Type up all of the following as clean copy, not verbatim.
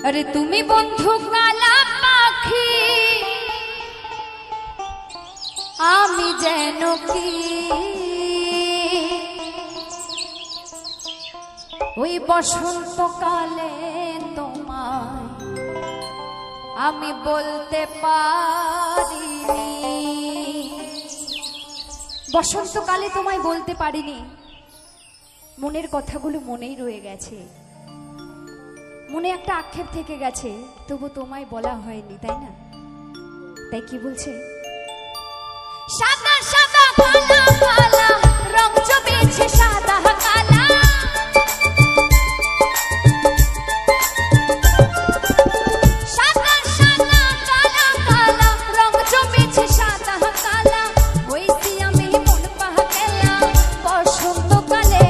अरे तुम्ही बंधु काला पाखी आमी जेनो की ওই বসন্তকালে তোমায় আমি বলতে পারিনি, বসন্তকালে তোমায় বলতে পারিনি, মনের কথাগুলো মনেই রয়ে গেছে, মনে একটা আক্ষেপ থেকে গেছে, তবু তোমায় বলা হয়নি, তাই না? তাই কি বলছে, সাদা সাদা কালা কালা রং জমেছে সাদা কালা, সাদা সাদা কালা কালা রং জমেছে সাদা কালা, হইছি আমি মন পাগলা বসন্তকালে,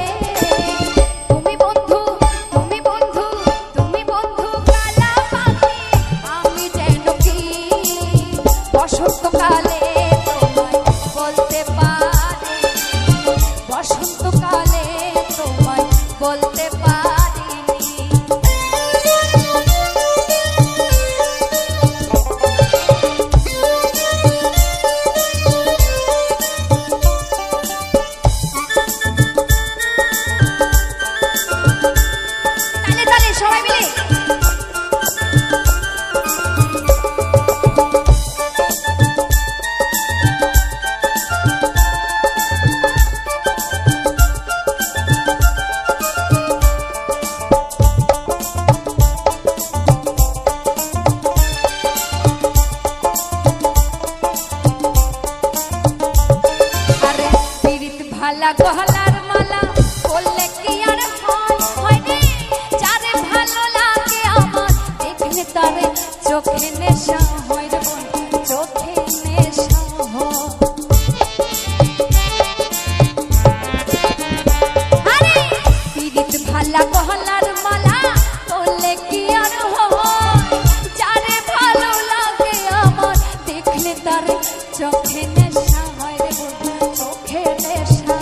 তুমি বন্ধু তুমি বন্ধু তুমি বন্ধু কালা পাখি আমি যেন কি বসন্তকালে বলতে পারি, বসন্তকালে তোমায় বলতে পারিনি। তালে তালে সবাই মিলে ভালা গহলার মালা বললে কি আর হয় রে, যারে ভালো লাগে আমার দেখলে তারে চোখে নেশা হয় রে বোন, চোখে নেশা হয়। আরে পীড়িত ভালা গহলার মালা বললে কি আর হয়, যারে ভালো লাগে আমার দেখলে তারে চোখে নেশা হয় রে বোন, চোখে নেশা।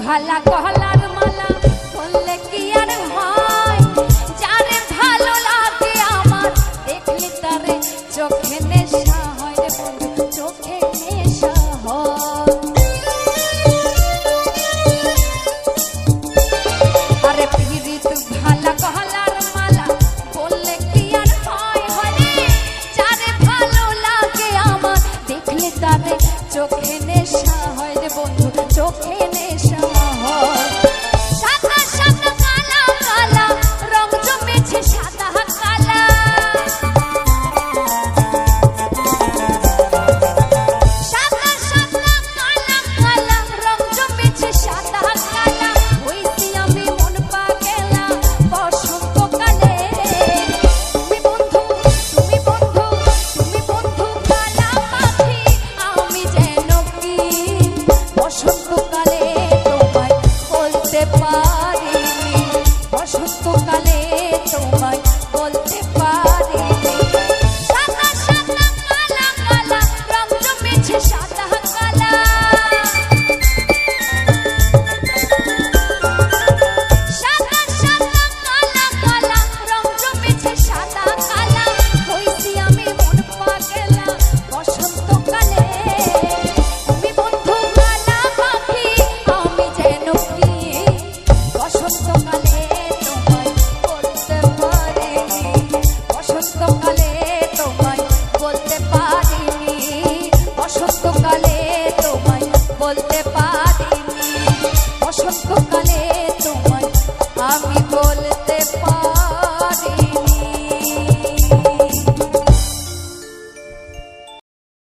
ভালা গহলার মালা বললে কি আর হয়, যারে ভালো লাগে আমার দেখলে তারে চোখে নেশা হয় রে বন্ধু, চোখে নেশা হয়। আরে পীড়িত ভালা গহলার মালা বললে কি আর হয় রে, যারে ভালো লাগে আমার দেখলে তারে চোখে নেশা হয় রে বন্ধু, চোখে নেশা। সাদা সাদা কালা কালা রং জমেছে সাদা কালা, সাদা সাদা কালা কালা রং জমেছে সাদা কালা, হইছি আমি মন পাগলা বসন্তকালে, তুমি বন্ধু তুমি বন্ধু তুমি বন্ধু কালা পাখি আমি যেন কি বসন্তকালে তোমায় বলতে পারিনি, বসন্তকালে তোমায় বলতে পারিনি। সাদা সাদা কালা কালা রং জমেছে সাদা কালা, সাদা সাদা কালা কালা রং জমেছে সাদা কালা, হইছি আমি মন পাগলা বসন্তকালে, তুমি বন্ধু কালা পাখি বসন্তকালে তোমায় বলতে পারিনি, বসন্তকালে তোমায় আমি বলতে